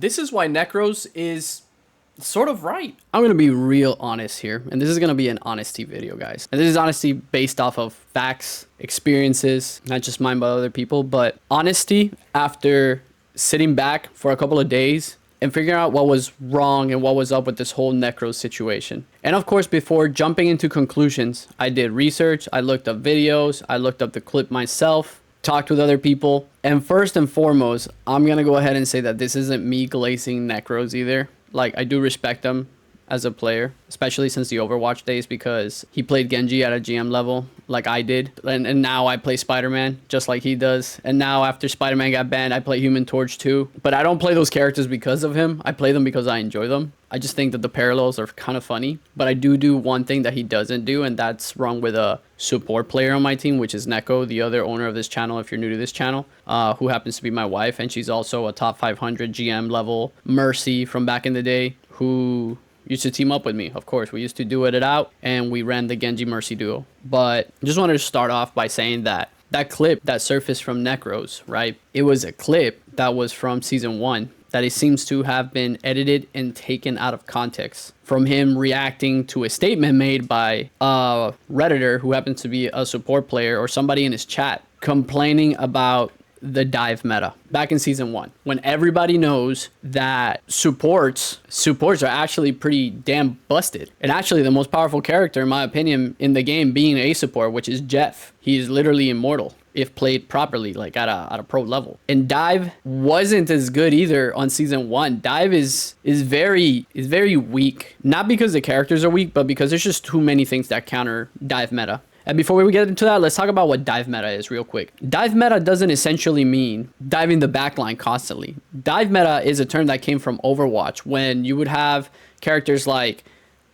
this is why Necros is sort of right. I'm going to be real honest here, and this is going to be an honesty video, guys. And this is honesty based off of facts, experiences, not just mine but other people, but honesty after sitting back for a couple of days and figuring out what was wrong and what was up with this whole Necros situation. And of course, before jumping into conclusions, I did research, I looked up videos, I looked up the clip myself, talked with other people. And first and foremost, I'm going to go ahead and say that this isn't me glazing Necros either. Like, I do respect him as a player, especially since the Overwatch days, because he played Genji at a GM level like I did. And now I play Spider-Man just like he does. And now after Spider-Man got banned, I play Human Torch too. But I don't play those characters because of him. I play them because I enjoy them. I just think that the parallels are kind of funny. But I do one thing that he doesn't do, and that's wrong with a support player on my team, which is Neko, the other owner of this channel, if you're new to this channel, who happens to be my wife. And she's also a top 500 GM level Mercy from back in the day, who used to team up with me. Of course, we used to do it out, and we ran the Genji Mercy duo. But I just wanted to start off by saying that that clip that surfaced from Necros, right? It was a clip that was from season 1 that it seems to have been edited and taken out of context from him reacting to a statement made by a Redditor who happens to be a support player or somebody in his chat complaining about the dive meta back in season 1, when everybody knows that supports are actually pretty damn busted. And actually the most powerful character, in my opinion, in the game being a support, which is Jeff. He is literally immortal if played properly, like at a pro level. And dive wasn't as good either on season 1. Dive is very weak, not because the characters are weak, but because there's just too many things that counter dive meta. And before we get into that, let's talk about what dive meta is real quick. Dive meta doesn't essentially mean diving the backline constantly. Dive meta is a term that came from Overwatch, when you would have characters like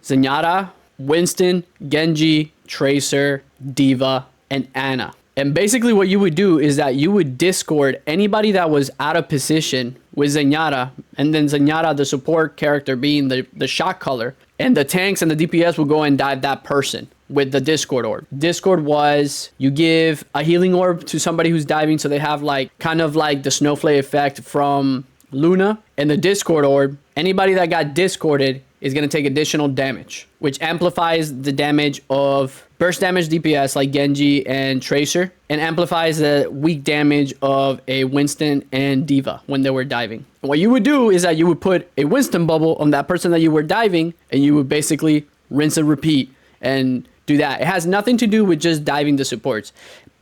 Zenyatta, Winston, Genji, Tracer, Diva, and Ana. And basically what you would do is that you would discord anybody that was out of position with Zenyatta, and then Zenyatta, the support character, being the shot caller, and the tanks and the DPS will go and dive that person with the Discord orb. Discord was, you give a healing orb to somebody who's diving, so they have like kind of like the snowflake effect from Luna. And the Discord orb, anybody that got discorded is going to take additional damage, which amplifies the damage of burst damage DPS like Genji and Tracer, and amplifies the weak damage of a Winston and Diva when they were diving. And what you would do is that you would put a Winston bubble on that person that you were diving, and you would basically rinse and repeat and do that. It has nothing to do with just diving the supports.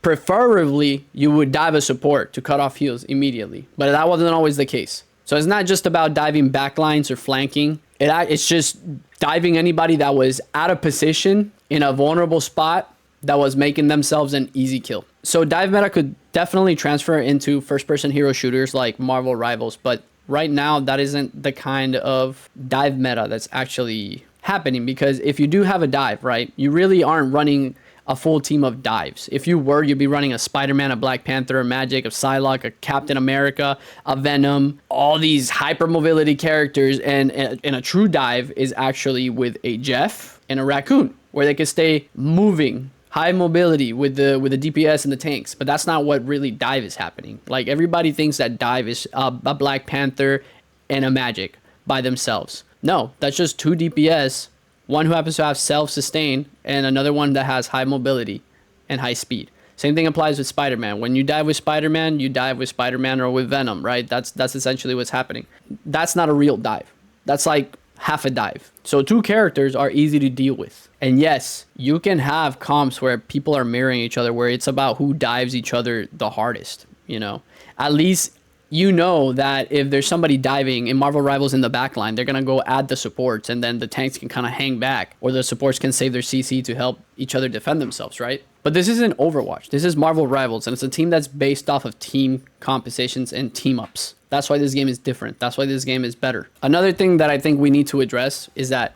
Preferably, you would dive a support to cut off heals immediately, but that wasn't always the case. So it's not just about diving backlines or flanking. It's just diving anybody that was out of position in a vulnerable spot that was making themselves an easy kill. So dive meta could definitely transfer into first-person hero shooters like Marvel Rivals, but right now that isn't the kind of dive meta that's actually happening, because if you do have a dive, right, you really aren't running a full team of dives. If you were, you'd be running a Spider-Man, a Black Panther, a Magic, a Psylocke, a Captain America, a Venom, all these hypermobility characters, and a true dive is actually with a Jeff and a Raccoon, where they can stay moving, high mobility with the DPS and the tanks. But that's not what really dive is happening. Like, everybody thinks that dive is a Black Panther and a Magic by themselves. No, that's just 2 DPS, one who happens to have self-sustain, and another one that has high mobility and high speed. Same thing applies with Spider-Man. When you dive with Spider-Man, you dive with Spider-Man or with Venom, right? That's essentially what's happening. That's not a real dive. That's like half a dive. So 2 characters are easy to deal with. And yes, you can have comps where people are mirroring each other, where it's about who dives each other the hardest, you know? At least you know that if there's somebody diving in Marvel Rivals in the backline, they're going to go add the supports, and then the tanks can kind of hang back, or the supports can save their CC to help each other defend themselves, right? But this isn't Overwatch. This is Marvel Rivals, and it's a team that's based off of team compositions and team ups. That's why this game is different. That's why this game is better. Another thing that I think we need to address is that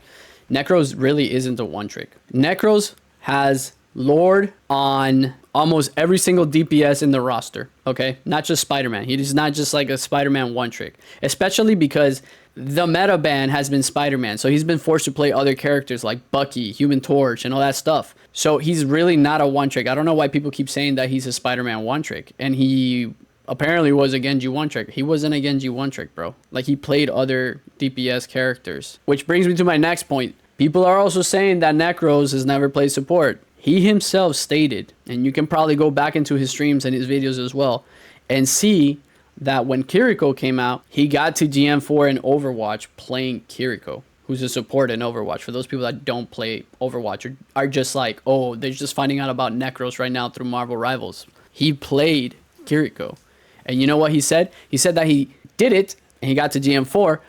Necros really isn't a one trick. Necros has Lord on almost every single DPS in the roster, okay? Not just Spider-Man. He is not just like a Spider-Man one trick, especially because the meta ban has been Spider-Man. So he's been forced to play other characters like Bucky, Human Torch, and all that stuff. So he's really not a one trick. I don't know why people keep saying that he's a Spider-Man one trick, and he apparently was a Genji one trick. He wasn't a Genji one trick, bro. Like, he played other DPS characters. Which brings me to my next point. People are also saying that Necros has never played support. He himself stated, and you can probably go back into his streams and his videos as well, and see that when Kiriko came out, he got to GM4 in Overwatch playing Kiriko, who's a support in Overwatch. For those people that don't play Overwatch or are just like, oh, they're just finding out about Necros right now through Marvel Rivals. He played Kiriko. And you know what he said? He said that he did it and he got to GM4,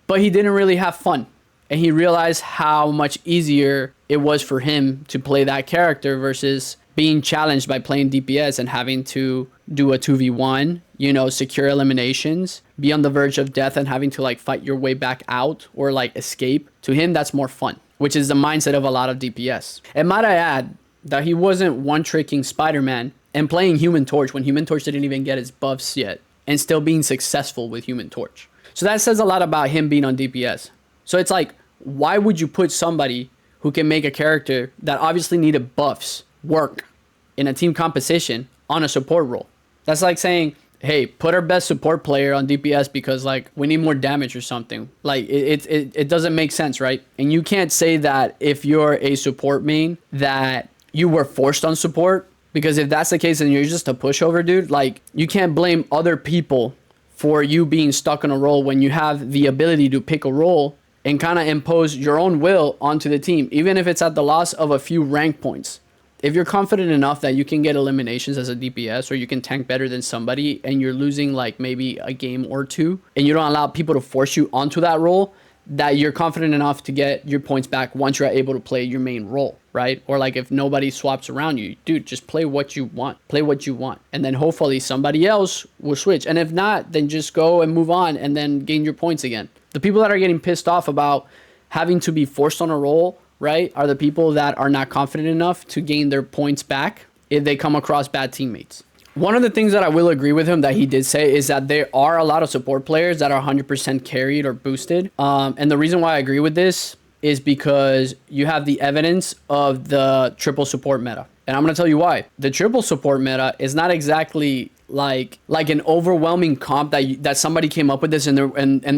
but he didn't really have fun. And he realized how much easier it was for him to play that character versus being challenged by playing DPS and having to do a 2v1, you know, secure eliminations, be on the verge of death and having to like fight your way back out or like escape. To him, that's more fun, which is the mindset of a lot of DPS. And might I add that he wasn't one-tricking Spider-Man and playing Human Torch when Human Torch didn't even get his buffs yet and still being successful with Human Torch. So that says a lot about him being on DPS. So it's like, why would you put somebody who can make a character that obviously needed buffs work in a team composition on a support role? That's like saying, hey, put our best support player on DPS because like we need more damage or something. Like it doesn't make sense, right? And you can't say that if you're a support main that you were forced on support, because if that's the case and you're just a pushover, dude, like you can't blame other people for you being stuck in a role when you have the ability to pick a role and kind of impose your own will onto the team, even if it's at the loss of a few rank points. If you're confident enough that you can get eliminations as a DPS or you can tank better than somebody and you're losing like maybe a game or two and you don't allow people to force you onto that role, that you're confident enough to get your points back once you're able to play your main role, right? Or like if nobody swaps around you, dude, just play what you want. Play what you want. And then hopefully somebody else will switch. And if not, then just go and move on and then gain your points again. The people that are getting pissed off about having to be forced on a role, right, are the people that are not confident enough to gain their points back if they come across bad teammates. One of the things that I will agree with him that he did say is that there are a lot of support players that are 100% carried or boosted. And the reason why I agree with this is because you have the evidence of the triple support meta. And I'm going to tell you why. The triple support meta is not exactly like an overwhelming comp that somebody came up with this and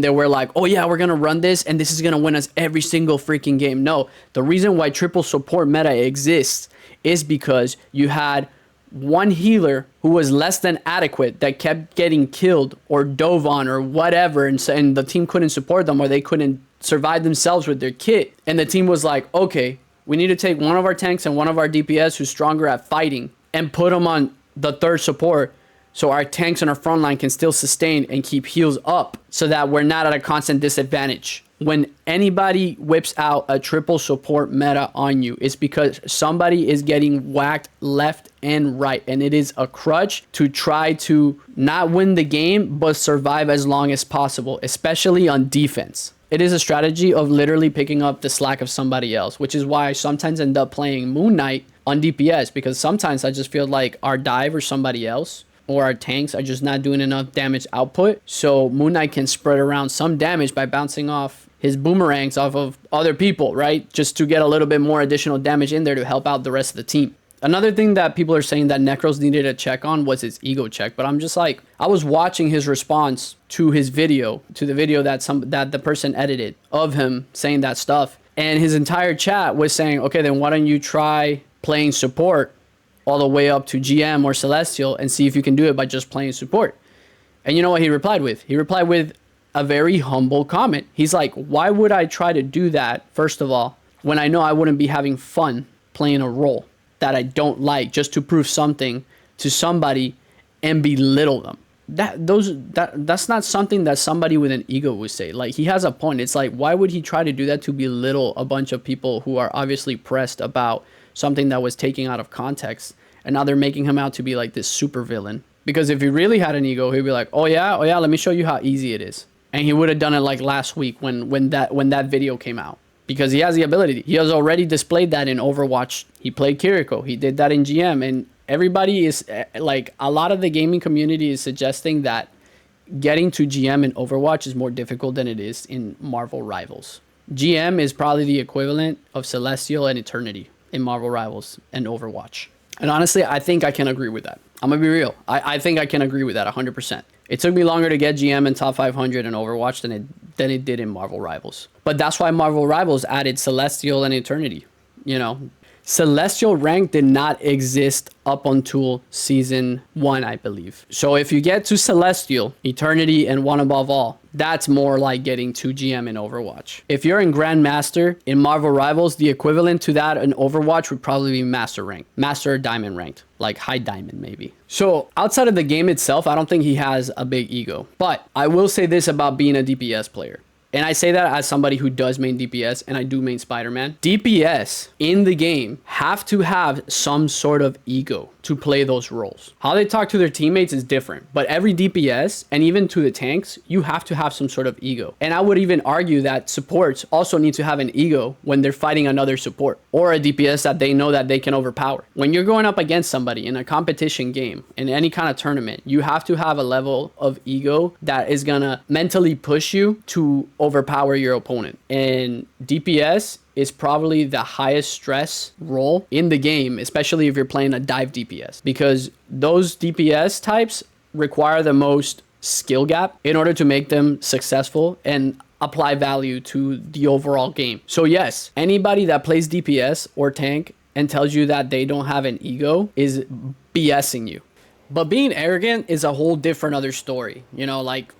they were like, oh yeah, we're going to run this and this is going to win us every single freaking game. No, the reason why triple support meta exists is because you had one healer who was less than adequate that kept getting killed or dove on or whatever, and the team couldn't support them or they couldn't survive themselves with their kit. And the team was like, okay, we need to take one of our tanks and one of our DPS who's stronger at fighting and put them on the third support so our tanks on our front line can still sustain and keep heals up so that we're not at a constant disadvantage. When anybody whips out a triple support meta on you, it's because somebody is getting whacked left and right. And it is a crutch to try to not win the game, but survive as long as possible, especially on defense. It is a strategy of literally picking up the slack of somebody else, which is why I sometimes end up playing Moon Knight on DPS, because sometimes I just feel like our dive or somebody else or our tanks are just not doing enough damage output. So Moon Knight can spread around some damage by bouncing off his boomerangs off of other people, right? Just to get a little bit more additional damage in there to help out the rest of the team. Another thing that people are saying that Necros needed a check on was his ego check. But I'm just like, I was watching his response to his video, to the video that the person edited of him saying that stuff. And his entire chat was saying, okay, then why don't you try playing support all the way up to GM or Celestial and see if you can do it by just playing support. And you know what he replied with? He replied with a very humble comment. He's like, why would I try to do that, first of all, when I know I wouldn't be having fun playing a role that I don't like just to prove something to somebody and belittle them? That's not something that somebody with an ego would say. Like, he has a point. It's like, why would he try to do that to belittle a bunch of people who are obviously pressed about something that was taken out of context, and now they're making him out to be like this super villain? Because if he really had an ego, he'd be like, oh yeah, let me show you how easy it is. And he would have done it like last week when that video came out. Because he has the ability. He has already displayed that in Overwatch. He played Kiriko. He did that in GM. And everybody is like, a lot of the gaming community is suggesting that getting to GM in Overwatch is more difficult than it is in Marvel Rivals. GM is probably the equivalent of Celestial and Eternity in Marvel Rivals and Overwatch. And honestly, I think I can agree with that. I'm gonna be real. I think I can agree with that 100%. It took me longer to get GM in top 500 in Overwatch than it did in Marvel Rivals. But that's why Marvel Rivals added Celestial and Eternity. You know, Celestial rank did not exist up until season 1, I believe. So if you get to Celestial, Eternity, and One Above All, that's more like getting to GM in Overwatch. If you're in Grandmaster in Marvel Rivals, the equivalent to that in Overwatch would probably be Master rank, Master or Diamond ranked, like High Diamond maybe. So outside of the game itself, I don't think he has a big ego. But I will say this about being a DPS player. And I say that as somebody who does main DPS, and I do main Spider-Man. DPS in the game have to have some sort of ego to play those roles. How they talk to their teammates is different, but every DPS, and even to the tanks, you have to have some sort of ego. And I would even argue that supports also need to have an ego when they're fighting another support, or a DPS that they know that they can overpower. When you're going up against somebody in a competition game, in any kind of tournament, you have to have a level of ego that is gonna mentally push you to overpower your opponent. And DPS is probably the highest stress role in the game, especially if you're playing a dive DPS, because those DPS types require the most skill gap in order to make them successful and apply value to the overall game. So yes, anybody that plays DPS or tank and tells you that they don't have an ego is BSing you. But being arrogant is a whole different other story. You know, like,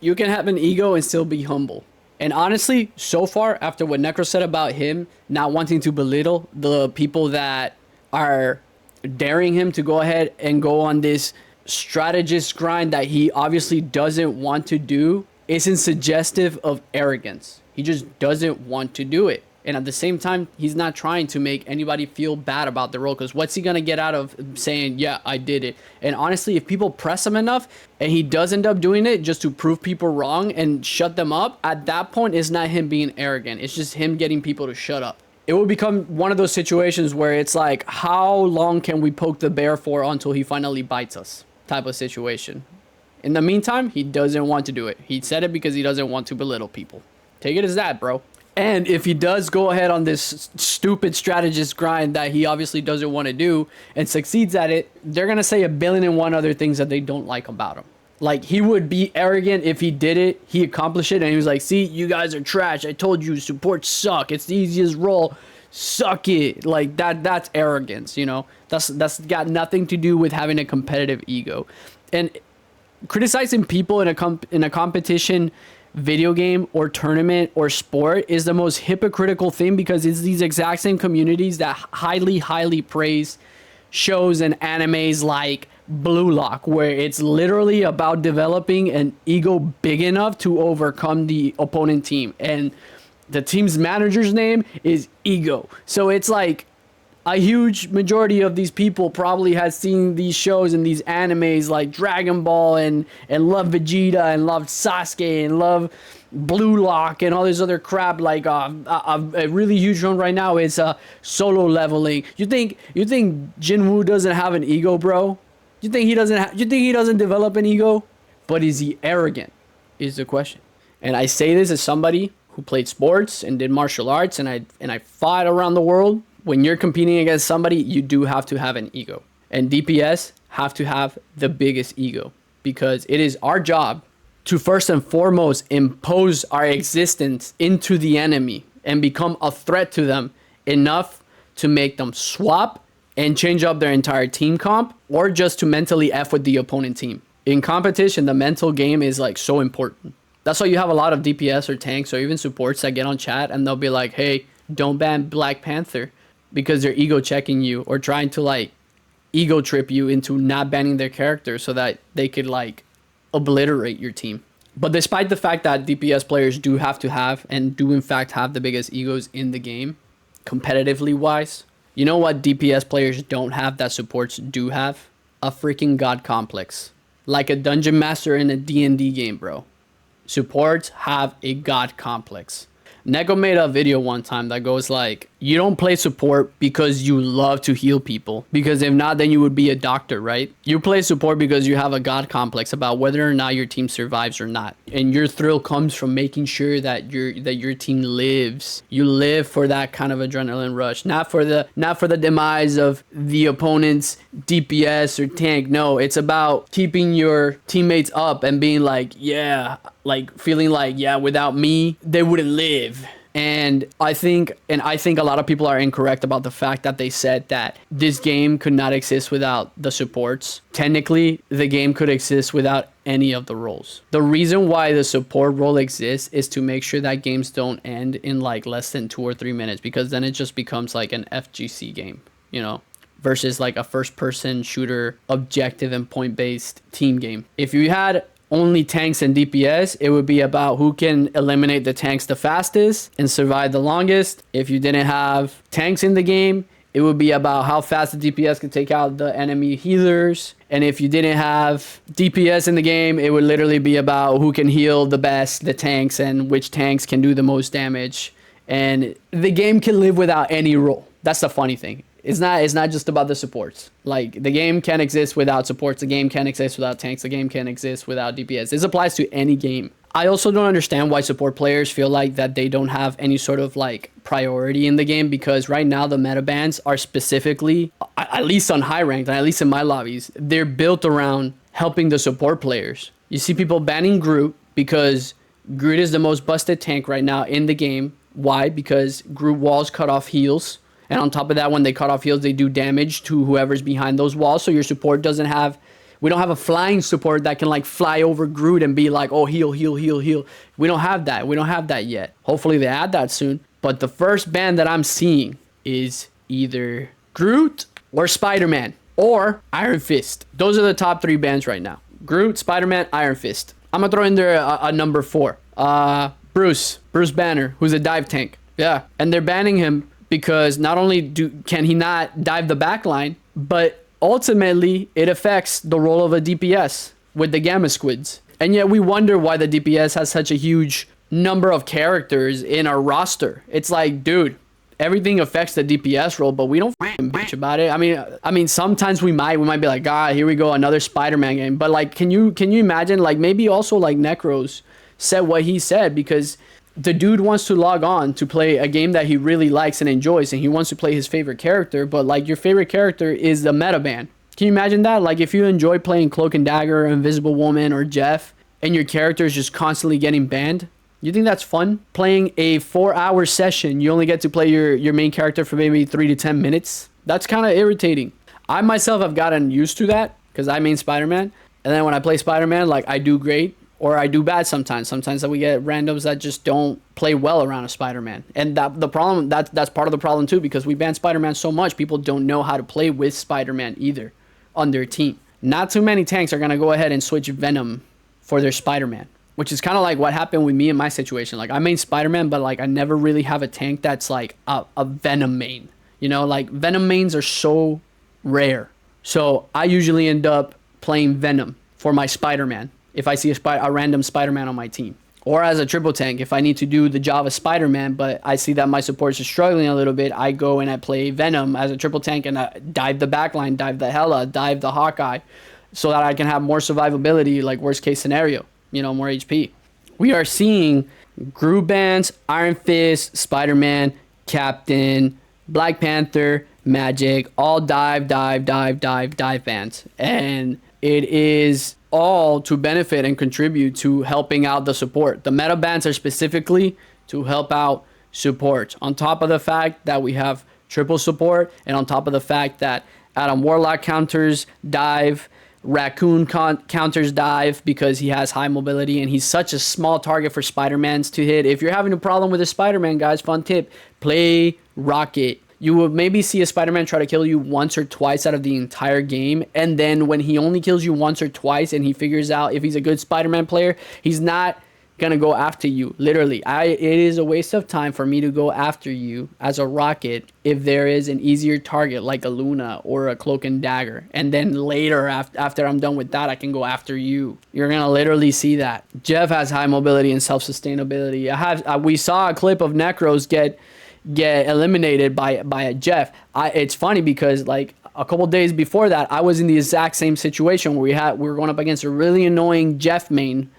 you can have an ego and still be humble. And honestly, so far, after what Necro said about him not wanting to belittle the people that are daring him to go ahead and go on this strategist grind that he obviously doesn't want to do, isn't suggestive of arrogance. He just doesn't want to do it. And at the same time, he's not trying to make anybody feel bad about the role, because what's he going to get out of saying, yeah, I did it? And honestly, if people press him enough and he does end up doing it just to prove people wrong and shut them up, at that point, it's not him being arrogant. It's just him getting people to shut up. It will become one of those situations where it's like, how long can we poke the bear for until he finally bites us type of situation. In the meantime, he doesn't want to do it. He said it because he doesn't want to belittle people. Take it as that, bro. And if he does go ahead on this stupid strategist grind that he obviously doesn't want to do and succeeds at it, they're going to say 1,000,000,001 other things that they don't like about him. Like, he would be arrogant if he did it, he accomplished it, and he was like, see, you guys are trash. I told you, support suck. It's the easiest role. Suck it. Like, that's arrogance, you know? That's got nothing to do with having a competitive ego. And criticizing people in a competition video game or tournament or sport is the most hypocritical thing, because it's these exact same communities that highly praise shows and animes like Blue Lock, where it's literally about developing an ego big enough to overcome the opponent team, and the team's manager's name is Ego. So it's like a huge majority of these people probably has seen these shows and these animes like Dragon Ball and love Vegeta and love Sasuke and love Blue Lock and all this other crap. Like a really huge one right now is Solo Leveling. You think Jinwoo doesn't have an ego, bro? You think he doesn't develop an ego? But is he arrogant? Is the question. And I say this as somebody who played sports and did martial arts, and I fought around the world. When you're competing against somebody, you do have to have an ego. And DPS have to have the biggest ego, because it is our job to first and foremost impose our existence into the enemy and become a threat to them enough to make them swap and change up their entire team comp, or just to mentally F with the opponent team. In competition, the mental game is like so important. That's why you have a lot of DPS or tanks or even supports that get on chat and they'll be like, hey, don't ban Black Panther, because they're ego checking you or trying to like ego trip you into not banning their character so that they could like obliterate your team. But despite the fact that DPS players do have to have and do in fact have the biggest egos in the game, competitively wise, you know what DPS players don't have that supports do have? A freaking god complex. Like a dungeon master in a D&D game, bro. Supports have a god complex. Neko made a video one time that goes like, you don't play support because you love to heal people. Because if not, then you would be a doctor, right? You play support because you have a god complex about whether or not your team survives or not. And your thrill comes from making sure that your team lives. You live for that kind of adrenaline rush, not for the demise of the opponent's DPS or tank. No, it's about keeping your teammates up and being like, yeah, like feeling like, yeah, without me, they wouldn't live. And I think a lot of people are incorrect about the fact that they said that this game could not exist without the supports. Technically, the game could exist without any of the roles. The reason why the support role exists is to make sure that games don't end in like less than 2 or 3 minutes, because then it just becomes like an FGC game, you know, versus like a first person shooter, objective and point based team game. If you had only tanks and DPS, it would be about who can eliminate the tanks the fastest and survive the longest. If you didn't have tanks in the game, it would be about how fast the DPS could take out the enemy healers. And if you didn't have DPS in the game, it would literally be about who can heal the best, the tanks, and which tanks can do the most damage. And the game can live without any role. That's the funny thing. It's not just about the supports. Like, the game can't exist without supports. The game can't exist without tanks. The game can't exist without DPS. This applies to any game. I also don't understand why support players feel like that they don't have any sort of like priority in the game, because right now the meta bans are specifically, at least on high ranked, and at least in my lobbies, they're built around helping the support players. You see people banning Groot because Groot is the most busted tank right now in the game. Why? Because Groot walls cut off heals. And on top of that, when they cut off heals, they do damage to whoever's behind those walls. So your support doesn't have, we don't have a flying support that can like fly over Groot and be like, oh, heal, heal, heal, heal. We don't have that. We don't have that yet. Hopefully they add that soon. But the first ban that I'm seeing is either Groot or Spider-Man or Iron Fist. Those are the top 3 bans right now. Groot, Spider-Man, Iron Fist. I'm going to throw in there a number 4. Bruce Banner, who's a dive tank. Yeah. And they're banning him because not only can he not dive the backline, but ultimately it affects the role of a DPS with the Gamma Squids. And yet we wonder why the DPS has such a huge number of characters in our roster. It's like, dude, everything affects the DPS role, but we don't fucking bitch about it. I mean, sometimes we might be like, God, here we go, another Spider-Man game. But like, can you imagine, like, maybe also like Necros said what he said, because the dude wants to log on to play a game that he really likes and enjoys, and he wants to play his favorite character, but like your favorite character is the meta ban. Can you imagine that? Like, if you enjoy playing Cloak and Dagger, Invisible Woman, or Jeff, and your character is just constantly getting banned, you think that's fun? Playing a 4-hour session, you only get to play your main character for maybe 3 to 10 minutes? That's kind of irritating. I myself have gotten used to that because I main Spider-Man, and then when I play Spider-Man, like, I do great. Or I do bad sometimes. Sometimes that we get randoms that just don't play well around a Spider-Man. And that's part of the problem too, because we ban Spider-Man so much, people don't know how to play with Spider-Man either on their team. Not too many tanks are going to go ahead and switch Venom for their Spider-Man, which is kind of like what happened with me in my situation. Like, I main Spider-Man, but like I never really have a tank that's like a Venom main. You know, like Venom mains are so rare. So I usually end up playing Venom for my Spider-Man if I see a random Spider-Man on my team. Or as a triple tank, if I need to do the job of Spider-Man, but I see that my supports are struggling a little bit, I go and I play Venom as a triple tank and I dive the backline, dive the Hela, dive the Hawkeye, so that I can have more survivability, like worst case scenario, you know, more HP. We are seeing Groot bans, Iron Fist, Spider-Man, Captain, Black Panther, Magic, all dive bans. And it is all to benefit and contribute to helping out the support. The meta bans are specifically to help out support. On top of the fact that we have triple support, and on top of the fact that Adam Warlock counters dive, Raccoon counters dive because he has high mobility and he's such a small target for Spider-Mans to hit. If you're having a problem with a Spider-Man, guys, fun tip, play Rocket. You will maybe see a Spider-Man try to kill you once or twice out of the entire game. And then when he only kills you once or twice and he figures out if he's a good Spider-Man player, he's not gonna go after you. Literally, it is a waste of time for me to go after you as a rocket if there is an easier target like a Luna or a Cloak and Dagger, and then later after I'm done with that, I can go after you. You're gonna literally see that. Jeff has high mobility and self-sustainability. We saw a clip of Necros get eliminated by a Jeff. It's funny because like a couple days before that, I was in the exact same situation where we were going up against a really annoying Jeff main,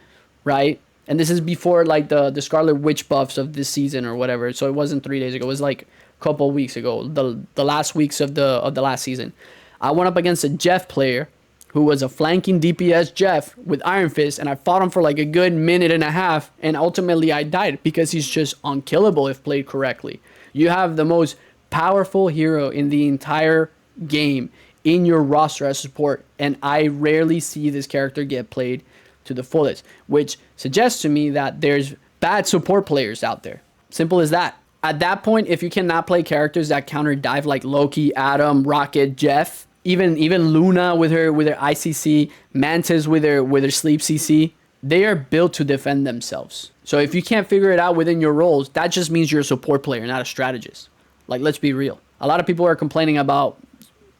right? And this is before like the Scarlet Witch buffs of this season or whatever. So it wasn't 3 days ago. It was like a couple of weeks ago, the last weeks of the last season. I went up against a Jeff player who was a flanking DPS Jeff with Iron Fist, and I fought him for like a good minute and a half, and ultimately I died because he's just unkillable if played correctly. You have the most powerful hero in the entire game in your roster as support, and I rarely see this character get played to the fullest, which suggests to me that there's bad support players out there. Simple as that. At that point, if you cannot play characters that counter dive like Loki, Adam, Rocket, Jeff, even Luna with her ICC, Mantis with her sleep CC, they are built to defend themselves. So if you can't figure it out within your roles, that just means you're a support player, not a strategist. Like, let's be real. A lot of people are complaining about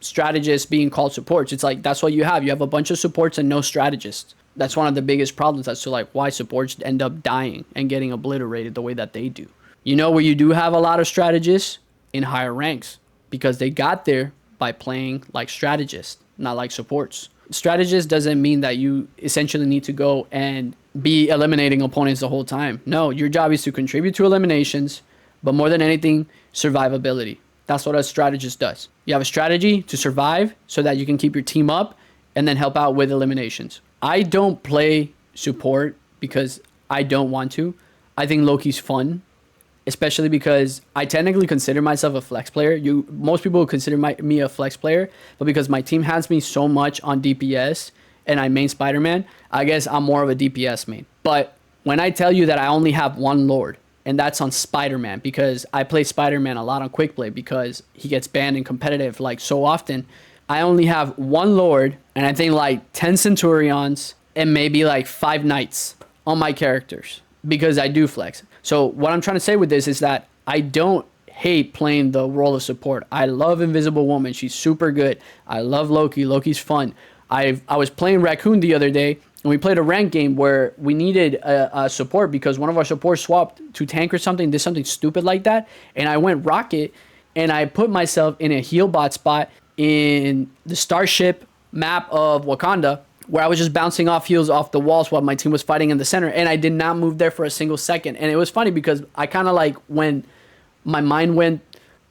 strategists being called supports. It's like, that's what you have. You have a bunch of supports and no strategists. That's one of the biggest problems as to like why supports end up dying and getting obliterated the way that they do. You know where you do have a lot of strategists? In higher ranks, because they got there by playing like strategists, not like supports. Strategist doesn't mean that you essentially need to go and be eliminating opponents the whole time. No, your job is to contribute to eliminations, but more than anything, survivability. That's what a strategist does. You have a strategy to survive so that you can keep your team up and then help out with eliminations. I don't play support because I don't want to. I think Loki's fun, especially because I technically consider myself a flex player. Most people consider me a flex player, but because my team has me so much on DPS and I main Spider-Man, I guess I'm more of a DPS main. But when I tell you that I only have one Lord, and that's on Spider-Man, because I play Spider-Man a lot on quick play because he gets banned in competitive like so often, I only have one Lord and I think like 10 Centurions and maybe like 5 Knights on my characters because I do flex. So what I'm trying to say with this is that I don't hate playing the role of support. I love Invisible Woman. She's super good. I love Loki. Loki's fun. I was playing Raccoon the other day, and we played a ranked game where we needed a support because one of our supports swapped to tank or something, did something stupid like that, and I went Rocket, and I put myself in a heal bot spot in the Starship map of Wakanda, where I was just bouncing off heals off the walls while my team was fighting in the center, and I did not move there for a single second. And it was funny because I kind of like when my mind went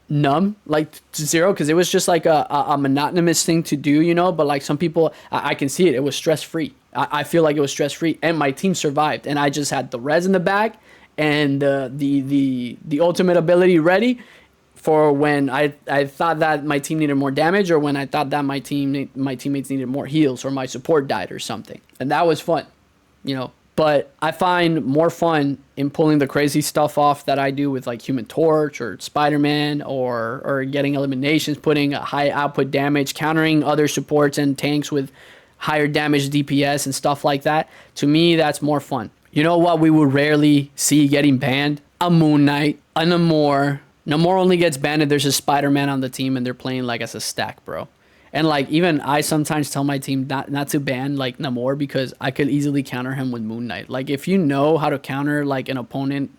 numb, like to zero, because it was just like a monotonous thing to do, you know. But like some people, I can see it. It was stress free. I feel like it was stress free, and my team survived. And I just had the res in the back and the ultimate ability ready for when I thought that my team needed more damage, or when I thought that my teammates needed more heals, or my support died or something. And that was fun, you know. But I find more fun in pulling the crazy stuff off that I do with like Human Torch or Spider-Man, or getting eliminations, putting a high output damage, countering other supports and tanks with higher damage DPS and stuff like that. To me, that's more fun. You know what we would rarely see getting banned? A Moon Knight, a Namor. Namor only gets banned if there's a Spider-Man on the team and they're playing like as a stack, bro. And like even I sometimes tell my team not to ban like Namor because I could easily counter him with Moon Knight. Like if you know how to counter like an opponent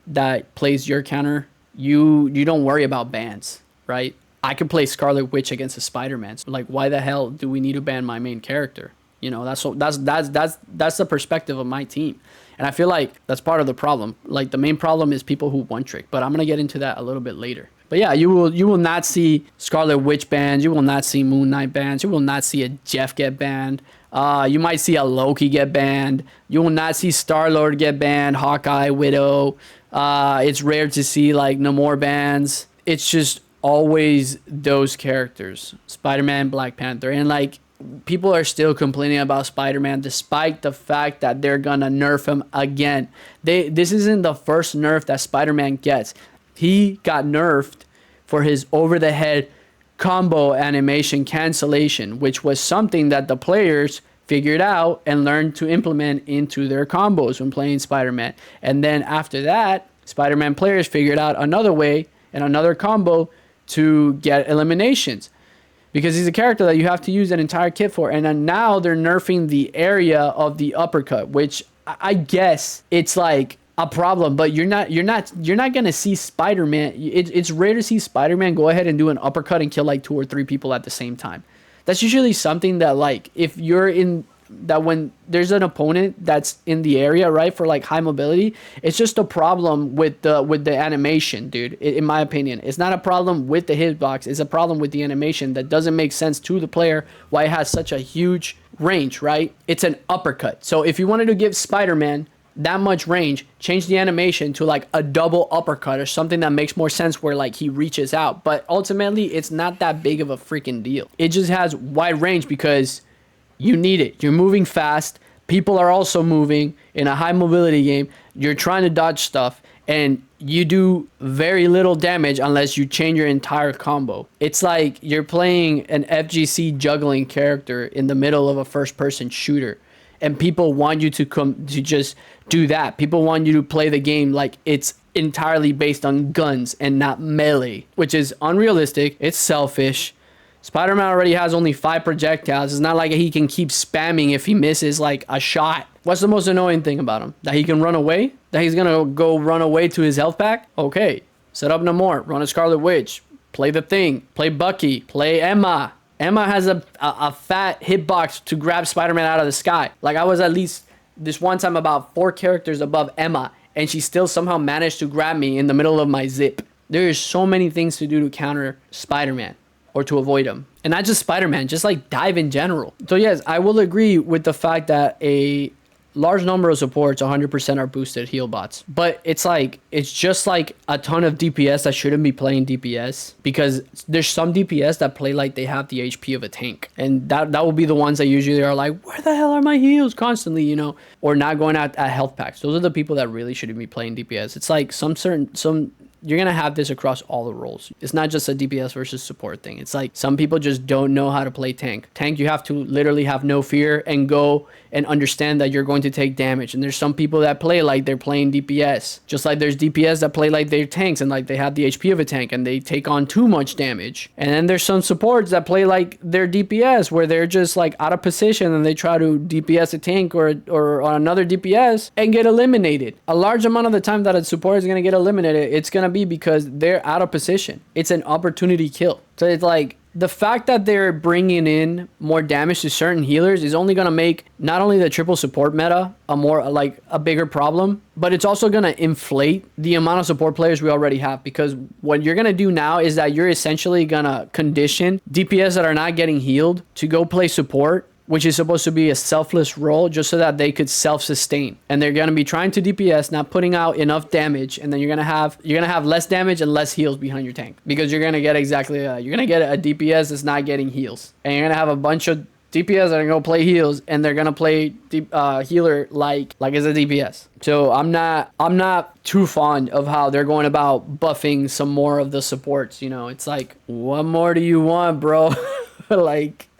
that plays your counter, you don't worry about bans, right? I could play Scarlet Witch against a Spider-Man. So like why the hell do we need to ban my main character? You know, that's the perspective of my team. And I feel like that's part of the problem. Like the main problem is people who one trick, but I'm going to get into that a little bit later. But yeah, you will not see Scarlet Witch bans. You will not see Moon Knight bans. You will not see a Jeff get banned. You might see a Loki get banned. You will not see Star-Lord get banned, Hawkeye, Widow. It's rare to see like Namor bans. It's just always those characters, Spider-Man, Black Panther. And like people are still complaining about Spider-Man despite the fact that they're gonna nerf him again. This isn't the first nerf that Spider-Man gets. He got nerfed for his over-the-head combo animation cancellation, which was something that the players figured out and learned to implement into their combos when playing Spider-Man. And then after that, Spider-Man players figured out another way and another combo to get eliminations, because he's a character that you have to use an entire kit for. And then now they're nerfing the area of the uppercut, which I guess it's like a problem, but you're not gonna see Spider-Man. It's rare to see Spider-Man go ahead and do an uppercut and kill like 2 or 3 people at the same time. That's usually something that, like, if you're in that, when there's an opponent that's in the area, right, for like high mobility, it's just a problem with the animation, dude. In my opinion, it's not a problem with the hitbox, it's a problem with the animation that doesn't make sense to the player why it has such a huge range, right? It's an uppercut. So if you wanted to give Spider-Man that much range, change the animation to like a double uppercut or something that makes more sense, where like he reaches out. But ultimately, it's not that big of a freaking deal. It just has wide range because you need it. You're moving fast. People are also moving in a high mobility game. You're trying to dodge stuff, and you do very little damage unless you change your entire combo. It's like you're playing an FGC juggling character in the middle of a first-person shooter, and people want you to come to just do that. People want you to play the game like it's entirely based on guns and not melee, which is unrealistic. It's selfish. Spider-Man already has only 5 projectiles. It's not like he can keep spamming if he misses like a shot. What's the most annoying thing about him? That he can run away? That he's gonna go run away to his health pack? Okay, set up Namor, run a Scarlet Witch, play the Thing, play Bucky, play Emma. Emma has a fat hitbox to grab Spider-Man out of the sky. Like, I was at least this one time about 4 characters above Emma, and she still somehow managed to grab me in the middle of my zip. There's so many things to do to counter Spider-Man or to avoid him. And not just Spider-Man, just like dive in general. So yes, I will agree with the fact that a large number of supports 100% are boosted heal bots, but it's just like a ton of DPS that shouldn't be playing DPS, because there's some DPS that play like they have the HP of a tank, and that will be the ones that usually are like, where the hell are my heals constantly, you know, or not going at health packs. Those are the people that really shouldn't be playing DPS. It's like you're gonna have this across all the roles. It's not just a DPS versus support thing. It's like some people just don't know how to play tank. Tank, you have to literally have no fear and go and understand that you're going to take damage. And there's some people that play like they're playing DPS. Just like there's DPS that play like they're tanks and like they have the HP of a tank and they take on too much damage. And then there's some supports that play like they're DPS, where they're just like out of position and they try to DPS a tank or on another DPS and get eliminated. A large amount of the time that a support is going to get eliminated, it's going to be because they're out of position. It's an opportunity kill. So it's like, the fact that they're bringing in more damage to certain healers is only going to make not only the triple support meta a bigger problem, but it's also going to inflate the amount of support players we already have, because what you're going to do now is that you're essentially going to condition DPS that are not getting healed to go play support, which is supposed to be a selfless role, just so that they could self-sustain. And they're going to be trying to DPS, not putting out enough damage, and then you're going to have less damage and less heals behind your tank, because you're going to get a DPS that's not getting heals. And you're going to have a bunch of DPS that are going to play heals, and they're going to play healer like it's a DPS. So I'm not too fond of how they're going about buffing some more of the supports, you know. It's like, what more do you want, bro?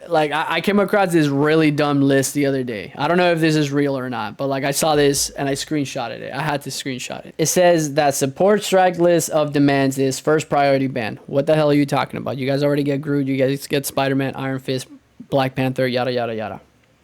Like I came across this really dumb list the other day. I don't know if this is real or not, but like I saw this and I screenshotted it. I had to screenshot it. It says that support strike list of demands is first priority ban. What the hell are you talking about? You guys already get Groot, you guys get Spider-Man, Iron Fist, Black Panther, yada yada yada.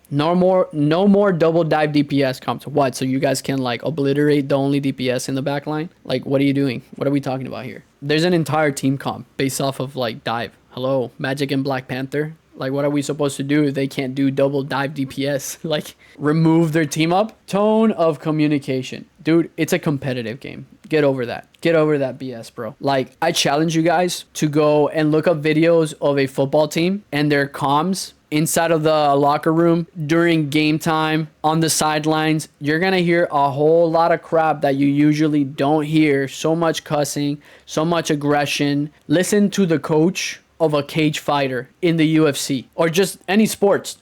No more double dive DPS comps. What? So you guys can like obliterate the only DPS in the back line? Like, what are you doing? What are we talking about here? There's an entire team comp based off of like dive. Hello, Magic and Black Panther. Like, what are we supposed to do if they can't do double dive DPS? Like, remove their team up? Tone of communication. Dude, it's a competitive game. Get over that. Get over that BS, bro. Like, I challenge you guys to go and look up videos of a football team and their comms inside of the locker room during game time, on the sidelines. You're gonna hear a whole lot of crap that you usually don't hear. So much cussing, so much aggression. Listen to the coach of a cage fighter in the UFC, or just any sports.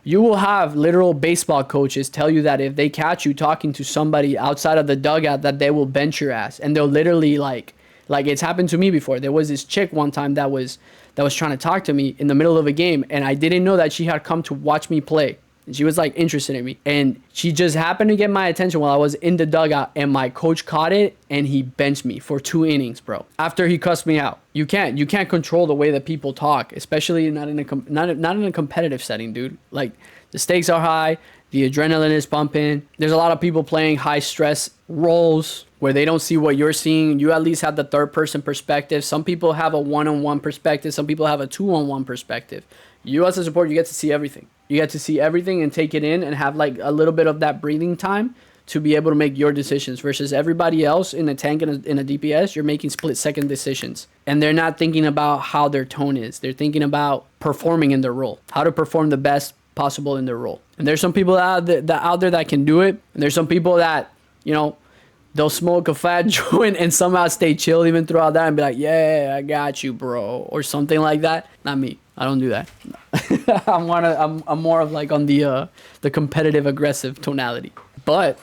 You will have literal baseball coaches tell you that if they catch you talking to somebody outside of the dugout, that they will bench your ass, and they'll literally like it's happened to me before. There was this chick one time that was trying to talk to me in the middle of a game, and I didn't know that she had come to watch me play. And she was like interested in me. And she just happened to get my attention while I was in the dugout, and my coach caught it and he benched me for 2 innings, bro. After he cussed me out. You can't control the way that people talk, especially not in a competitive setting, dude. Like, the stakes are high, the adrenaline is pumping. There's a lot of people playing high stress roles where they don't see what you're seeing. You at least have the third person perspective. Some people have a one-on-one perspective. Some people have a two-on-one perspective. You as a support, you get to see everything. You get to see everything and take it in and have like a little bit of that breathing time to be able to make your decisions, versus everybody else in a tank and in a DPS, you're making split-second decisions. And they're not thinking about how their tone is. They're thinking about performing in their role, how to perform the best possible in their role. And there's some people out there that can do it. And there's some people that, you know, they'll smoke a fat joint and somehow stay chill even throughout that and be like, yeah, I got you, bro, or something like that. Not me. I don't do that. I'm more of like on the competitive aggressive tonality. But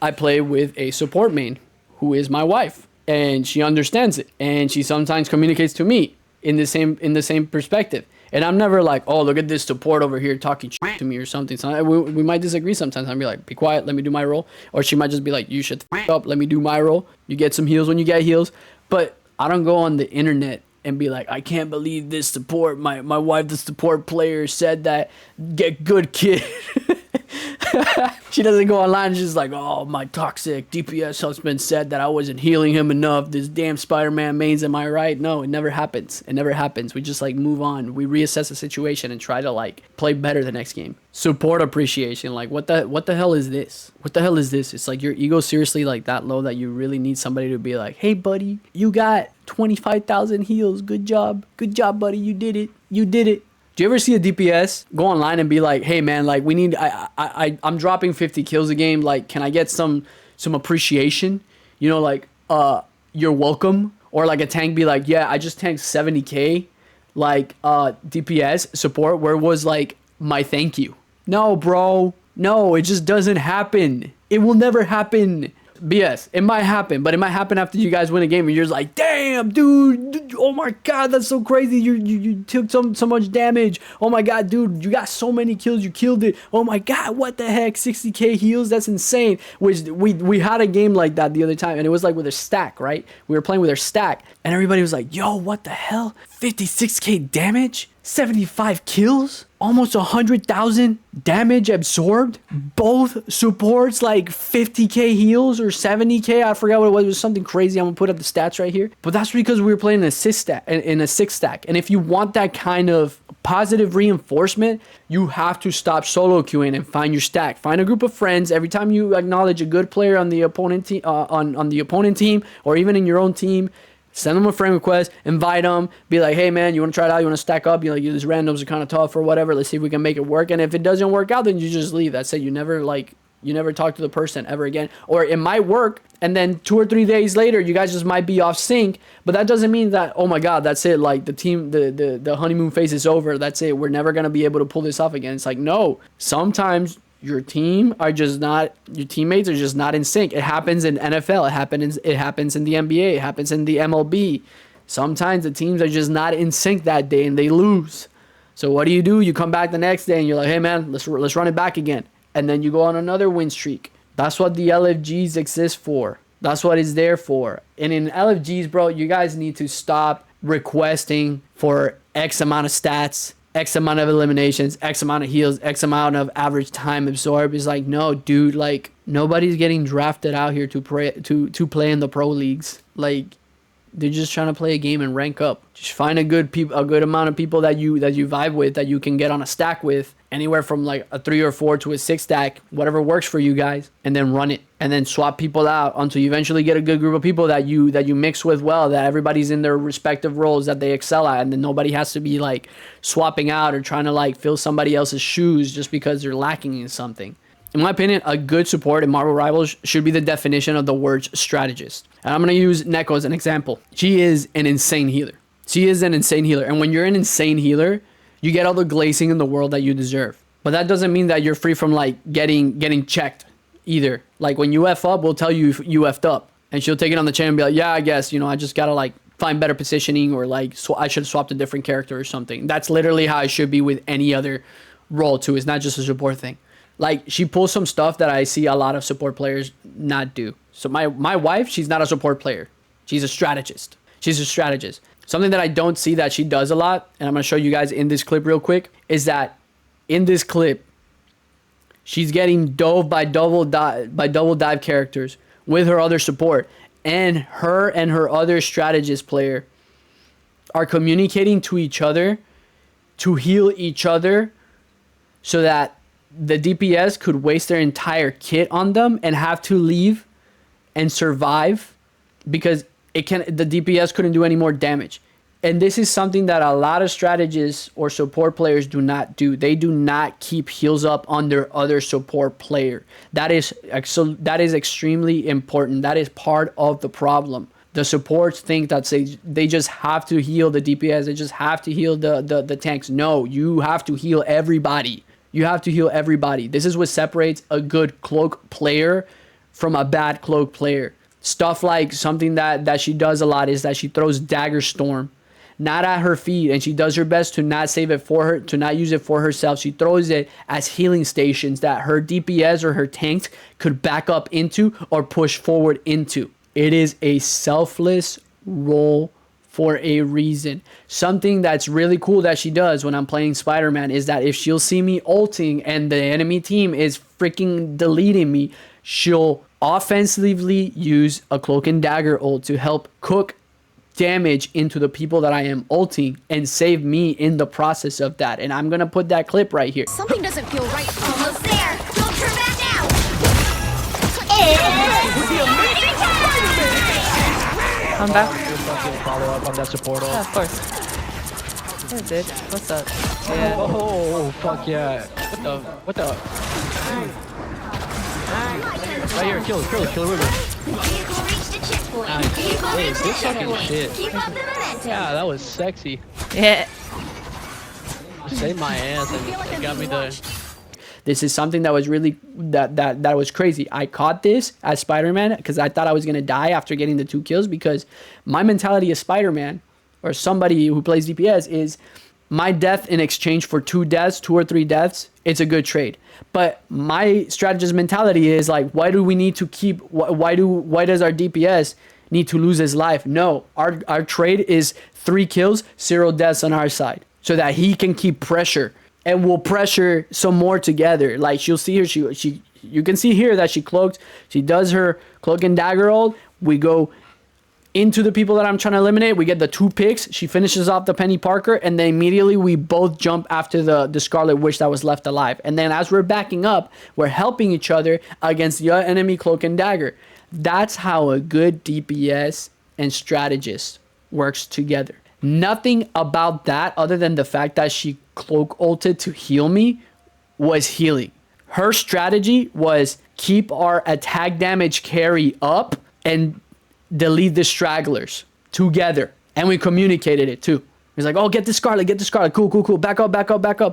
I play with a support main who is my wife, and she understands it, and she sometimes communicates to me in the same perspective. And I'm never like, oh, look at this support over here talking shit to me or something. So we might disagree sometimes. I'll be like, be quiet, let me do my role. Or she might just be like, you shut the up, let me do my role. You get some heals when you get heals. But I don't go on the internet and be like, I can't believe this support. My wife, the support player, said that. Get good, kid. She doesn't go online and she's like, oh, my toxic DPS husband said that I wasn't healing him enough. This damn Spider-Man mains, am I right? No, it never happens. It never happens. We just like move on. We reassess the situation and try to like play better the next game. Support appreciation. Like, what the hell is this? What the hell is this? It's like your ego seriously like that low that you really need somebody to be like, hey, buddy, you got 25,000 heals. Good job. Good job, buddy. You did it. You did it. Do you ever see a DPS go online and be like, hey man, like we need, I'm dropping 50 kills a game. Like, can I get some appreciation? You know, like, you're welcome. Or like a tank be like, yeah, I just tanked 70K, like, DPS support. Where was like my thank you? No, bro. No, it just doesn't happen. It will never happen. BS. It might happen, but it might happen after you guys win a game and you're just like, damn, dude, oh my god, that's so crazy. You took so much damage. Oh my god, dude, you got so many kills, you killed it. Oh my god, what the heck? 60k heals, that's insane. Which we had a game like that the other time, and it was like with a stack, right? We were playing with our stack, and everybody was like, yo, what the hell? 56k damage? 75 kills? Almost 100,000 damage absorbed? Both supports like 50k heals or 70k? I forgot what it was. It was something crazy. I'm gonna put up the stats right here. But that's because we were playing in a six stack. And if you want that kind of positive reinforcement, you have to stop solo queuing and find your stack. Find a group of friends. Every time you acknowledge a good player on the opponent team, on the opponent team, or even in your own team, send them a friend request, invite them, be like, hey man, you want to try it out? You want to stack up? You're like, these randoms are kind of tough or whatever. Let's see if we can make it work. And if it doesn't work out, then you just leave. That's it. You never talk to the person ever again. Or it might work, and then 2 or 3 days later, you guys just might be off sync. But that doesn't mean that, oh my god, that's it. Like the team, the honeymoon phase is over. That's it. We're never gonna be able to pull this off again. It's like, no. Sometimes your teammates are just not in sync. It happens in NFL. It happens in the NBA. It happens in the MLB. Sometimes the teams are just not in sync that day and they lose. So what do? You come back the next day and you're like, hey man, let's run it back again. And then you go on another win streak. That's what the LFGs exist for. That's what it's there for. And in LFGs, bro, you guys need to stop requesting for X amount of stats, X amount of eliminations, X amount of heals, X amount of average time absorbed. Is like, no, dude, like nobody's getting drafted out here to play in the pro leagues. Like, they're just trying to play a game and rank up. Just find a good amount of people that you vibe with, that you can get on a stack with, anywhere from like a 3 or 4 to a 6 stack, whatever works for you guys, and then run it, and then swap people out until you eventually get a good group of people that you mix with well, that everybody's in their respective roles that they excel at, and then nobody has to be like swapping out or trying to like fill somebody else's shoes just because they're lacking in something. In my opinion, a good support in Marvel Rivals should be the definition of the word strategist. And I'm going to use Neko as an example. She is an insane healer. And when you're an insane healer, you get all the glazing in the world that you deserve. But that doesn't mean that you're free from like getting checked either. Like when you F up, we'll tell you you F'd up. And she'll take it on the chin and be like, yeah, I guess, I just got to like find better positioning, or like I should have swapped a different character or something. That's literally how I should be with any other role too. It's not just a support thing. Like, she pulls some stuff that I see a lot of support players not do. So my wife, she's not a support player. She's a strategist. She's a strategist. Something that I don't see that she does a lot, and I'm going to show you guys in this clip real quick, is that in this clip, she's getting dove by double dive characters with her other support. And her other strategist player are communicating to each other to heal each other so that the DPS could waste their entire kit on them and have to leave and survive because the DPS couldn't do any more damage. And this is something that a lot of strategists or support players do not do. They do not keep heals up on their other support player. That is extremely important. That is part of the problem. The supports think that they just have to heal the DPS. They just have to heal the tanks. No, you have to heal everybody. You have to heal everybody. This is what separates a good Cloak player from a bad Cloak player. Stuff like something that she does a lot is that she throws Dagger Storm, not at her feet, and she does her best to not save it for her, to not use it for herself. She throws it as healing stations that her DPS or her tanks could back up into or push forward into. It is a selfless role for a reason. Something that's really cool that she does when I'm playing Spider-Man is that if she'll see me ulting and the enemy team is freaking deleting me, she'll offensively use a Cloak and Dagger ult to help cook damage into the people that I am ulting and save me in the process of that. And I'm gonna put that clip right here. Something doesn't feel right. Almost there. Don't turn back now. Come back. Follow up on that support ult. Yeah, of course. Hey, dude. What's up? Yeah. Oh, fuck yeah. What the? Right here, kill it. Hey, this fucking shit. Yeah, that was sexy. Yeah. Saved my ass and got me the... This is something that was really that was crazy. I caught this as Spider-Man because I thought I was gonna die after getting the 2 kills, because my mentality as Spider-Man or somebody who plays DPS is my death in exchange for 2 deaths, 2 or 3 deaths, it's a good trade. But my strategist mentality is like, why do we need to keep? Why does our DPS need to lose his life? No, our trade is 3 kills, 0 deaths on our side, so that he can keep pressure. And we'll pressure some more together. Like, she'll see her, you can see here that she cloaked. She does her Cloak and Dagger ult. We go into the people that I'm trying to eliminate. We get the 2 picks. She finishes off the Penny Parker, and then immediately we both jump after the Scarlet Witch that was left alive. And then as we're backing up, we're helping each other against the enemy Cloak and Dagger. That's how a good DPS and strategist works together. Nothing about that other than the fact that she Cloak ulted to heal me was healing. Her strategy was keep our attack damage carry up and delete the stragglers together. And we communicated it too. He's like, oh, get the Scarlet. Cool. Back up. The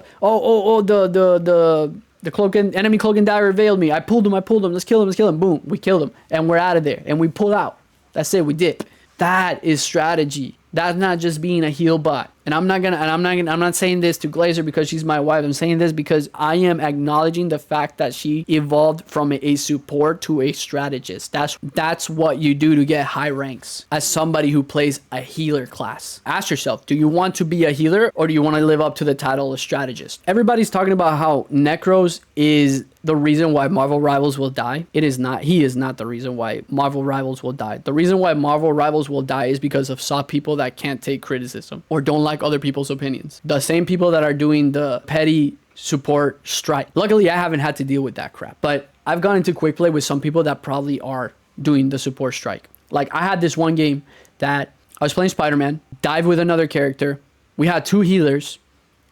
enemy Cloak and Dagger veiled me. I pulled him. Let's kill him. Boom. We killed him. And we're out of there. And we pull out. That's it. We dip. That is strategy. That's not just being a heal bot. And I'm not saying this to Glazer because she's my wife. I'm saying this because I am acknowledging the fact that she evolved from a support to a strategist. That's what you do to get high ranks as somebody who plays a healer class. Ask yourself, do you want to be a healer or do you want to live up to the title of strategist? Everybody's talking about how Necros is the reason why Marvel Rivals will die. It is not. He is not the reason why Marvel Rivals will die. The reason why Marvel Rivals will die is because of soft people that can't take criticism or don't like other people's opinions. The same people that are doing the petty support strike. Luckily, I haven't had to deal with that crap, but I've gone into quick play with some people that probably are doing the support strike. Like, I had this one game that I was playing Spider-Man, dive with another character. We had 2 healers.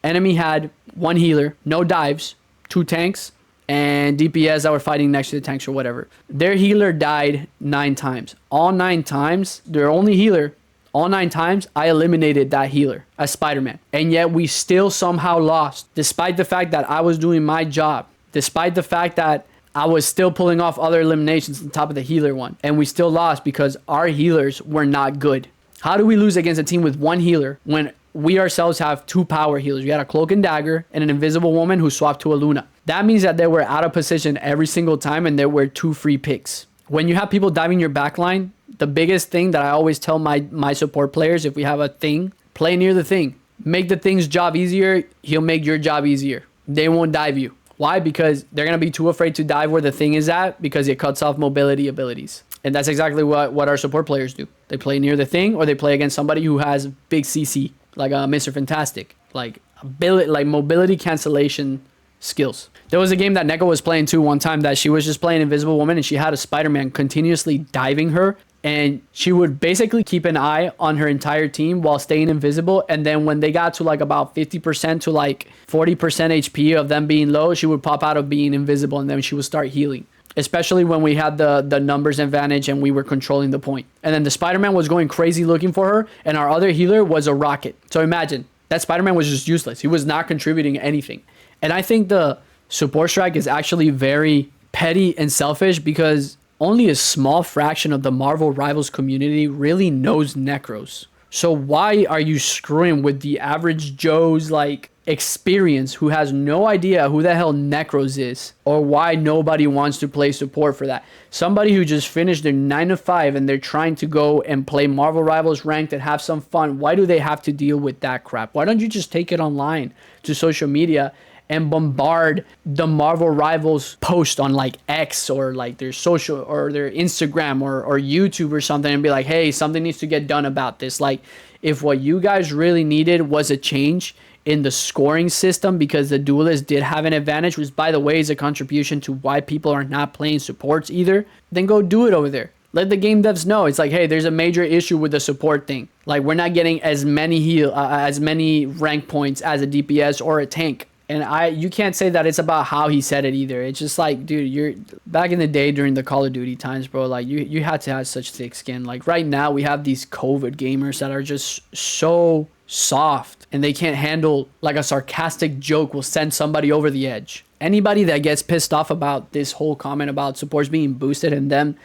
Enemy had 1 healer, no dives, 2 tanks, and DPS that were fighting next to the tanks or whatever. Their healer died 9 times. All 9 times, their only healer, all 9 times, I eliminated that healer as Spider-Man. And yet we still somehow lost, despite the fact that I was doing my job, despite the fact that I was still pulling off other eliminations on top of the healer one. And we still lost because our healers were not good. How do we lose against a team with 1 healer when we ourselves have 2 power healers. We had a Cloak and Dagger and an Invisible Woman who swapped to a Luna. That means that they were out of position every single time and there were 2 free picks. When you have people diving your backline, the biggest thing that I always tell my support players, if we have a thing, play near the thing. Make the thing's job easier, he'll make your job easier. They won't dive you. Why? Because they're going to be too afraid to dive where the thing is at because it cuts off mobility abilities. And that's exactly what our support players do. They play near the thing or they play against somebody who has big CC, like Mr. Fantastic, like mobility cancellation skills. There was a game that Neko was playing too one time that she was just playing Invisible Woman and she had a Spider-Man continuously diving her, and she would basically keep an eye on her entire team while staying invisible. And then when they got to like about 50% to like 40% HP of them being low, she would pop out of being invisible and then she would start healing. Especially when we had the numbers advantage and we were controlling the point. And then the Spider-Man was going crazy looking for her and our other healer was a rocket. So imagine, that Spider-Man was just useless. He was not contributing anything. And I think the support strike is actually very petty and selfish because only a small fraction of the Marvel Rivals community really knows Necros. So why are you screwing with the average Joe's like experience who has no idea who the hell Necros is or why nobody wants to play support for that? Somebody who just finished their 9 to 5 and they're trying to go and play Marvel Rivals ranked and have some fun. Why do they have to deal with that crap? Why don't you just take it online to social media and bombard the Marvel Rivals post on like X or like their social or their Instagram or YouTube or something and be like, hey, something needs to get done about this. Like if what you guys really needed was a change in the scoring system because the duelist did have an advantage, which by the way is a contribution to why people are not playing supports either, then go do it over there. Let the game devs know. It's like, hey, there's a major issue with the support thing. Like we're not getting as many rank points as a DPS or a tank. And you can't say that it's about how he said it either. It's just like, dude, you're back in the day during the Call of Duty times, bro. Like you had to have such thick skin. Like right now we have these COVID gamers that are just so soft and they can't handle like a sarcastic joke will send somebody over the edge. Anybody that gets pissed off about this whole comment about supports being boosted and them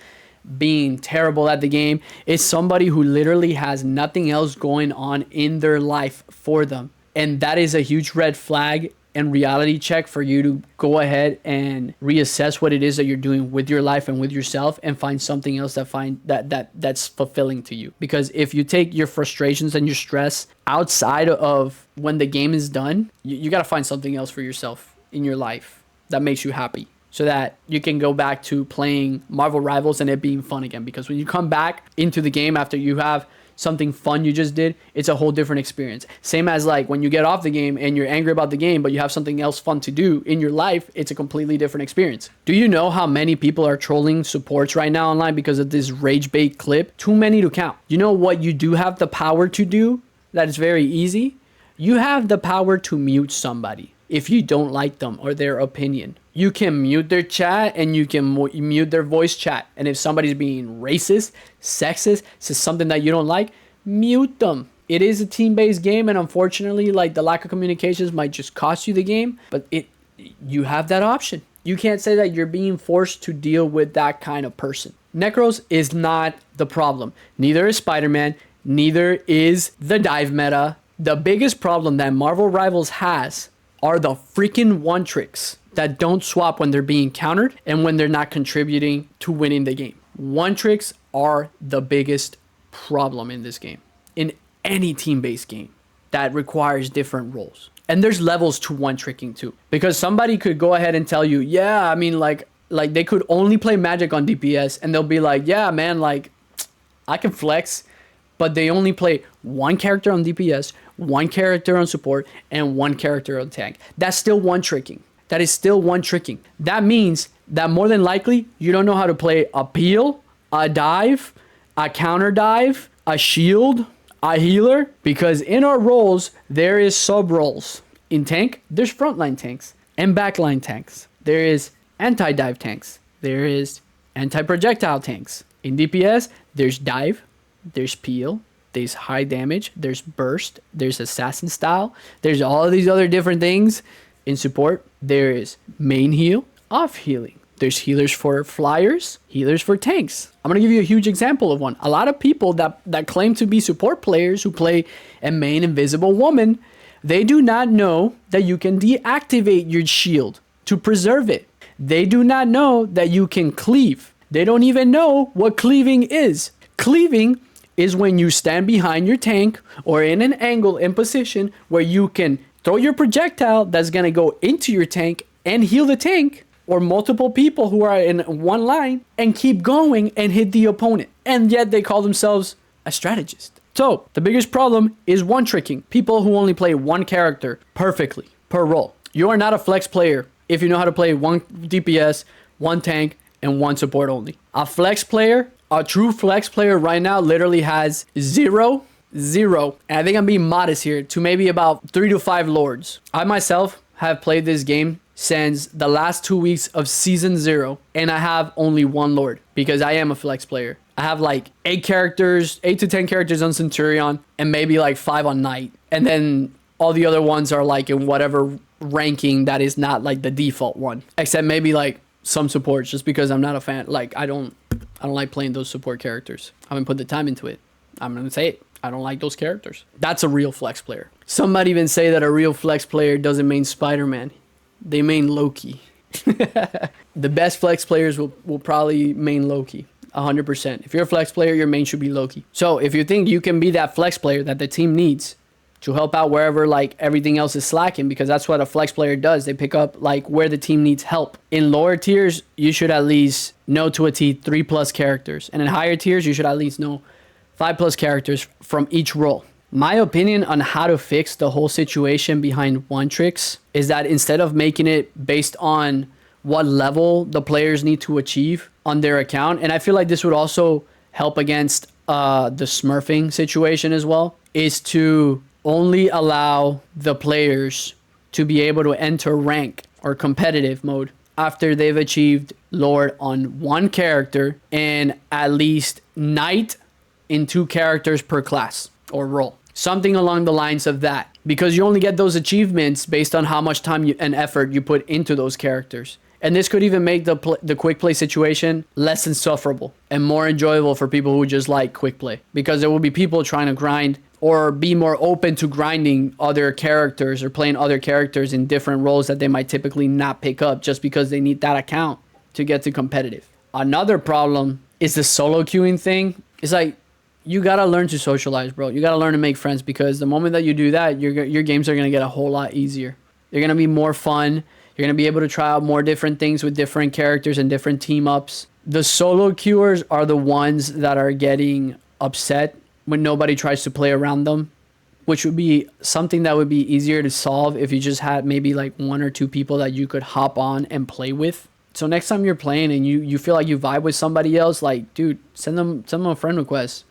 being terrible at the game is somebody who literally has nothing else going on in their life for them. And that is a huge red flag and reality check for you to go ahead and reassess what it is that you're doing with your life and with yourself and find something else that's fulfilling to you. Because if you take your frustrations and your stress outside of when the game is done, you got to find something else for yourself in your life that makes you happy so that you can go back to playing Marvel Rivals and it being fun again. Because when you come back into the game after you have something fun you just did, it's a whole different experience. Same as like when you get off the game and you're angry about the game, but you have something else fun to do in your life, it's a completely different experience. Do you know how many people are trolling supports right now online because of this rage bait clip? Too many to count. You know what you do have the power to do? That is very easy. You have the power to mute somebody if you don't like them or their opinion. You can mute their chat and you can mute their voice chat. And if somebody's being racist, sexist, says something that you don't like, mute them. It is a team-based game, and unfortunately, like the lack of communications might just cost you the game, but you have that option. You can't say that you're being forced to deal with that kind of person. Necros is not the problem. Neither is Spider-Man. Neither is the dive meta. The biggest problem that Marvel Rivals has are the freaking one tricks that don't swap when they're being countered and when they're not contributing to winning the game. One tricks are the biggest problem in this game, in any team-based game that requires different roles. And there's levels to one tricking too, because somebody could go ahead and tell you, yeah, I mean, like they could only play Magic on DPS and they'll be like, yeah, man, like I can flex, but they only play one character on DPS, one character on support, and one character on tank. That's still one tricking. That is still one tricking. That means that more than likely, you don't know how to play a peel, a dive, a counter dive, a shield, a healer. Because in our roles, there is sub roles. In tank, there's frontline tanks and backline tanks. There is anti-dive tanks. There is anti-projectile tanks. In DPS, there's dive, there's peel, there's high damage, there's burst, there's assassin style. There's all these other different things. In support, there is main heal, off healing. There's healers for flyers, healers for tanks. I'm going to give you a huge example of one. A lot of people that claim to be support players who play a main Invisible Woman, they do not know that you can deactivate your shield to preserve it. They do not know that you can cleave. They don't even know what cleaving is. Cleaving is when you stand behind your tank or in an angle in position where you can throw your projectile that's going to go into your tank and heal the tank, or multiple people who are in one line, and keep going and hit the opponent. And yet they call themselves a strategist. So the biggest problem is one tricking. People who only play one character perfectly per role. You are not a flex player if you know how to play one DPS, one tank, and one support only. A flex player, a true flex player right now literally has zero, and I think I'm being modest here, to maybe about 3 to 5 lords. I myself have played this game since the last 2 weeks of season 0, and I have only 1 lord because I am a flex player. I have like 8 to 10 characters on Centurion, and maybe like 5 on Knight, and then all the other ones are like in whatever ranking that is not like the default one, except maybe like some supports, just because I'm not a fan. Like I don't like playing those support characters. I haven't put the time into it. I'm gonna say it. I don't like those characters. That's a real flex player. Some might even say that a real flex player doesn't main Spider-Man. They main Loki. The best flex players will probably main Loki. 100%. If you're a flex player, your main should be Loki. So if you think you can be that flex player that the team needs to help out wherever like everything else is slacking, because that's what a flex player does. They pick up like where the team needs help. In lower tiers, you should at least know to a T 3+ characters. And in higher tiers, you should at least know 5+ characters from each role. My opinion on how to fix the whole situation behind one tricks is that instead of making it based on what level the players need to achieve on their account, and I feel like this would also help against the smurfing situation as well, is to only allow the players to be able to enter rank or competitive mode after they've achieved Lord on one character and at least Knight in 2 characters per class or role. Something along the lines of that, because you only get those achievements based on how much time and effort you put into those characters. And this could even make the quick play situation less insufferable and more enjoyable for people who just like quick play, because there will be people trying to grind or be more open to grinding other characters or playing other characters in different roles that they might typically not pick up just because they need that account to get to competitive. Another problem is the solo queuing thing. It's like, you gotta learn to socialize, bro. You gotta learn to make friends, because the moment that you do that, your games are gonna get a whole lot easier. They're gonna be more fun. You're gonna be able to try out more different things with different characters and different team ups. The solo queuers are the ones that are getting upset when nobody tries to play around them, which would be something that would be easier to solve if you just had maybe like 1 or 2 people that you could hop on and play with. So next time you're playing and you feel like you vibe with somebody else, like, dude, send them a friend request.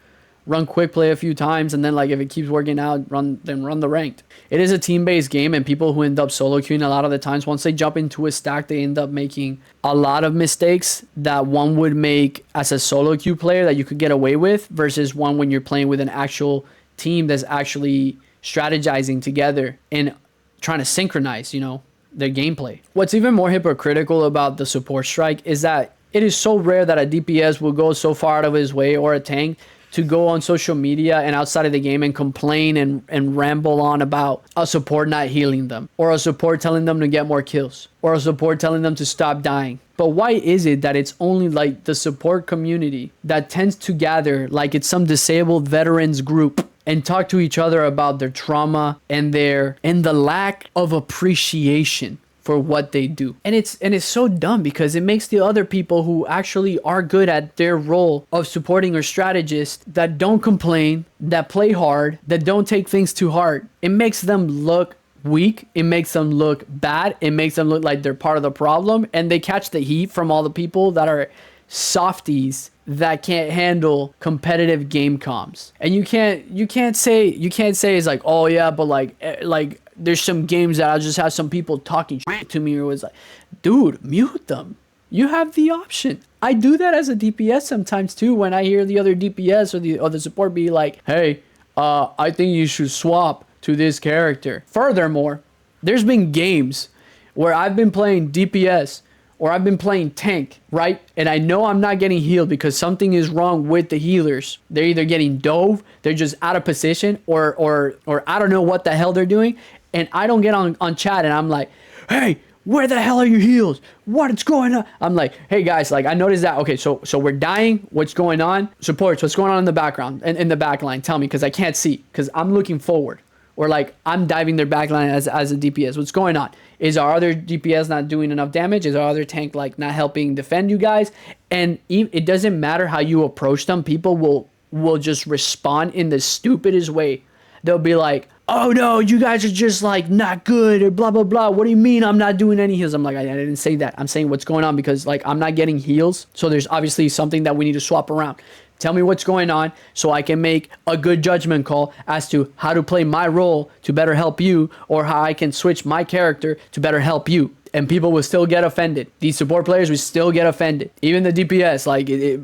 Run quick play a few times, and then like if it keeps working out, run the ranked. It is a team-based game, and people who end up solo queuing a lot of the times, once they jump into a stack, they end up making a lot of mistakes that one would make as a solo queue player that you could get away with, versus one when you're playing with an actual team that's actually strategizing together and trying to synchronize, their gameplay. What's even more hypocritical about the support strike is that it is so rare that a DPS will go so far out of his way, or a tank, to go on social media and outside of the game and complain and ramble on about a support not healing them, or a support telling them to get more kills, or a support telling them to stop dying. But why is it that it's only like the support community that tends to gather like it's some disabled veterans group and talk to each other about their trauma and the lack of appreciation for what they do? And it's so dumb, because it makes the other people who actually are good at their role of supporting or strategist, that don't complain, that play hard, that don't take things to heart, it makes them look weak, it makes them look bad, it makes them look like they're part of the problem, and they catch the heat from all the people that are softies that can't handle competitive game comms. And you can't say it's like, oh yeah, but like there's some games that I'll just have some people talking shit to me, or was like, dude, mute them. You have the option. I do that as a DPS sometimes too, when I hear the other DPS or the support be like, hey, I think you should swap to this character. Furthermore, there's been games where I've been playing DPS or I've been playing tank, right? And I know I'm not getting healed because something is wrong with the healers. They're either getting dove, they're just out of position, or I don't know what the hell they're doing. And I don't get on chat and I'm like, hey, where the hell are your heals? What's going on? I'm like, hey guys, like I noticed that. Okay, so we're dying. What's going on? Supports, what's going on in the background and in the back line? Tell me, because I can't see, because I'm looking forward. Or like I'm diving their backline as a DPS. What's going on? Is our other DPS not doing enough damage? Is our other tank like not helping defend you guys? And it doesn't matter how you approach them. People will just respond in the stupidest way. They'll be like, oh no, you guys are just like not good or blah, blah, blah. What do you mean I'm not doing any heals? I'm like, I didn't say that. I'm saying what's going on because like I'm not getting heals. So there's obviously something that we need to swap around. Tell me what's going on so I can make a good judgment call as to how to play my role to better help you, or how I can switch my character to better help you. And people will still get offended. These support players will still get offended. Even the DPS,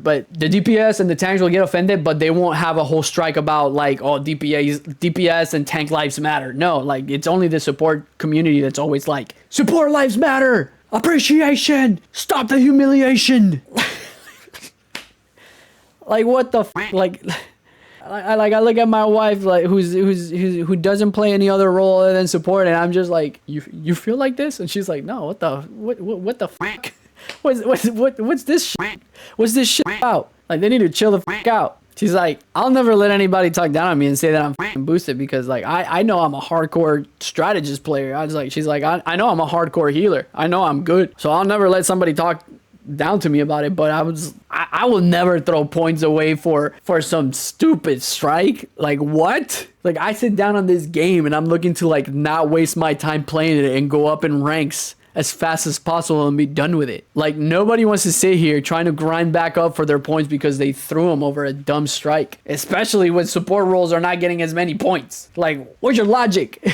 but the DPS and the tanks will get offended, but they won't have a whole strike about like, oh, DPS and tank lives matter. No, like it's only the support community that's always like, support lives matter, appreciation, stop the humiliation. Like what the like I look at my wife like who doesn't play any other role other than support, and I'm just like, you feel like this? And she's like, no, what the fuck? What's this shit? What's this shit about? Like they need to chill the fuck out. She's like, I'll never let anybody talk down on me and say that I'm fucking boosted, because like I know I'm a hardcore strategist player. She's like, I know I'm a hardcore healer. I know I'm good. So I'll never let somebody talk down to me about it. But I will never throw points away for some stupid strike. Like what? Like I sit down on this game and I'm looking to like not waste my time playing it and go up in ranks as fast as possible and be done with it. Like nobody wants to sit here trying to grind back up for their points because they threw them over a dumb strike, especially when support roles are not getting as many points. Like where's your logic?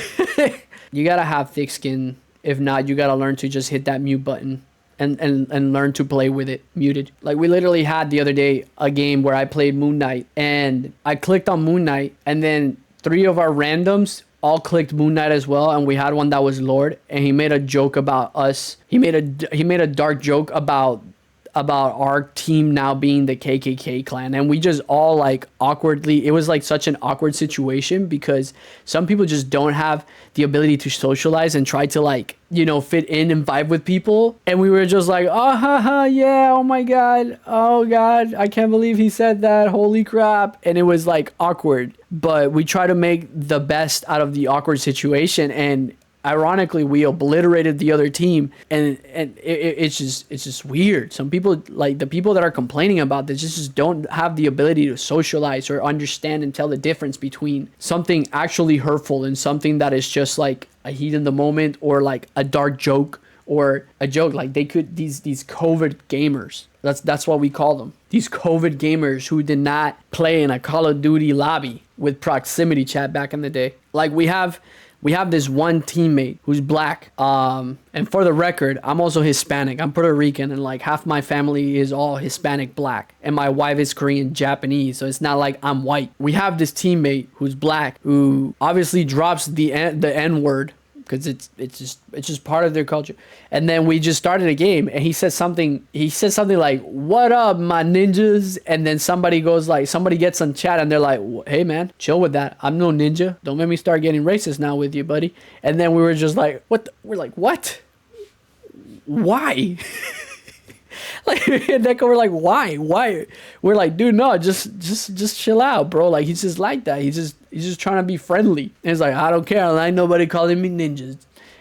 You gotta have thick skin. If not, you gotta learn to just hit that mute button and learn to play with it muted. Like we literally had the other day a game where I played Moon Knight, and I clicked on Moon Knight, and then 3 of our randoms all clicked Moon Knight as well, and we had one that was Lord, and he made a joke about us. He made a dark joke about our team now being the KKK clan, and we just all like awkwardly, it was like such an awkward situation because some people just don't have the ability to socialize and try to like, you know, fit in and vibe with people, and we were just like, oh haha, yeah, oh my god, oh god, I can't believe he said that, holy crap. And it was like awkward, but we try to make the best out of the awkward situation, and ironically, we obliterated the other team, and it's just weird. Some people, like the people that are complaining about this, just don't have the ability to socialize or understand and tell the difference between something actually hurtful and something that is just like a heat in the moment or like a dark joke or a joke. Like they could these COVID gamers. That's what we call them. These COVID gamers who did not play in a Call of Duty lobby with proximity chat back in the day. Like we have this one teammate who's black. And for the record, I'm also Hispanic. I'm Puerto Rican, and like half my family is all Hispanic black. And my wife is Korean Japanese, so it's not like I'm white. We have this teammate who's black who obviously drops the N-word because it's just part of their culture. And then we just started a game, and he said something like, "What up, my ninjas?" And then somebody gets on chat, and they're like, "Hey man, chill with that. I'm no ninja. Don't make me start getting racist now with you, buddy." And then we were just like, "What?" We're like, "What? Why?" Like, Neko, we're like, why? We're like, dude, no, just chill out, bro. Like, he's just like that. He's just trying to be friendly. And he's like, I don't care. I ain't nobody calling me ninjas.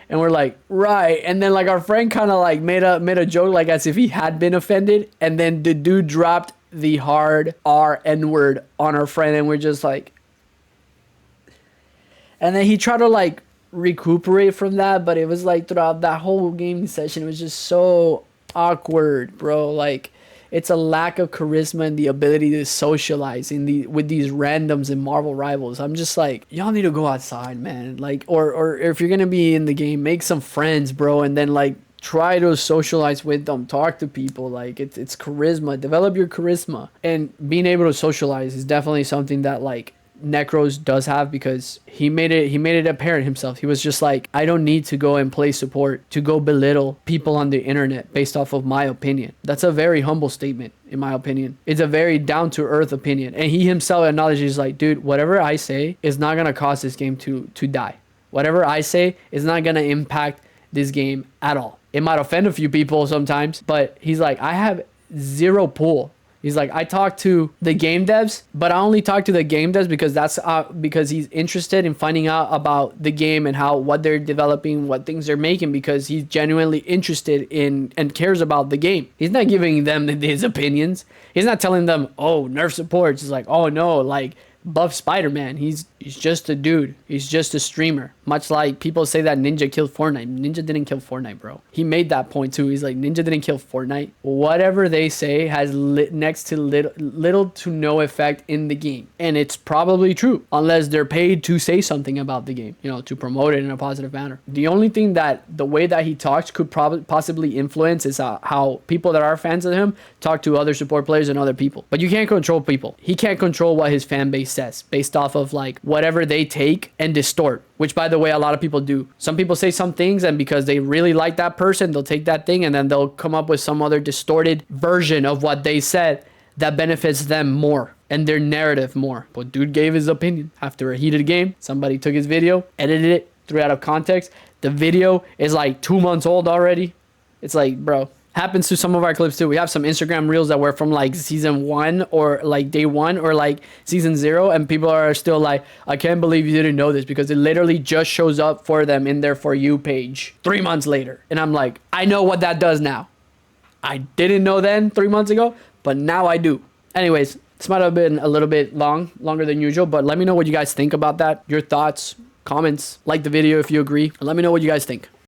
And we're like, right. And then like our friend kind of like made a joke like as if he had been offended. And then the dude dropped the hard N-word on our friend, and we're just like, and then he tried to like recuperate from that, but it was like throughout that whole gaming session, it was just so awkward, bro. Like it's a lack of charisma and the ability to socialize with these randoms and Marvel rivals. I'm just like, y'all need to go outside, man. Like, or if you're gonna be in the game, make some friends, bro, and then like try to socialize with them, talk to people. Like it's charisma. Develop your charisma, and being able to socialize is definitely something that like Necros does have, because he made it apparent himself. He was just like, I don't need to go and play support to go belittle people on the internet based off of my opinion. That's a very humble statement, in my opinion. It's a very down to earth opinion. And he himself acknowledges like, dude, whatever I say is not going to cause this game to die. Whatever I say is not going to impact this game at all. It might offend a few people sometimes, but he's like, I have zero pull. He's like, I talk to the game devs, but I only talk to the game devs because he's interested in finding out about the game and what they're developing, what things they're making, because he's genuinely interested in and cares about the game. He's not giving them his opinions. He's not telling them, oh, nerf supports. He's like, oh no, like buff Spider-Man. He's just a dude. He's just a streamer. Much like people say that Ninja killed Fortnite. Ninja didn't kill Fortnite, bro. He made that point too. He's like, Ninja didn't kill Fortnite. Whatever they say has next to little to no effect in the game. And it's probably true, unless they're paid to say something about the game, you know, to promote it in a positive manner. The only thing that the way that he talks could possibly influence is how people that are fans of him talk to other support players and other people. But you can't control people. He can't control what his fan base says based off of like whatever they take and distort, which by the way a lot of people do. Some people say some things, and because they really like that person, they'll take that thing and then they'll come up with some other distorted version of what they said that benefits them more and their narrative more. But dude gave his opinion after a heated game. Somebody took his video, edited it, threw it out of context. The video is like 2 months old already. It's like, bro, happens to some of our clips too. We have some Instagram reels that were from like season 1 or like day 1 or like season 0, and people are still like, I can't believe you didn't know this, because it literally just shows up for them in their For You page 3 months later. And I'm like, I know what that does now. I didn't know then 3 months ago, but now I do. Anyways, this might have been a little bit longer than usual, but let me know what you guys think about that. Your thoughts, comments, like the video if you agree, and let me know what you guys think.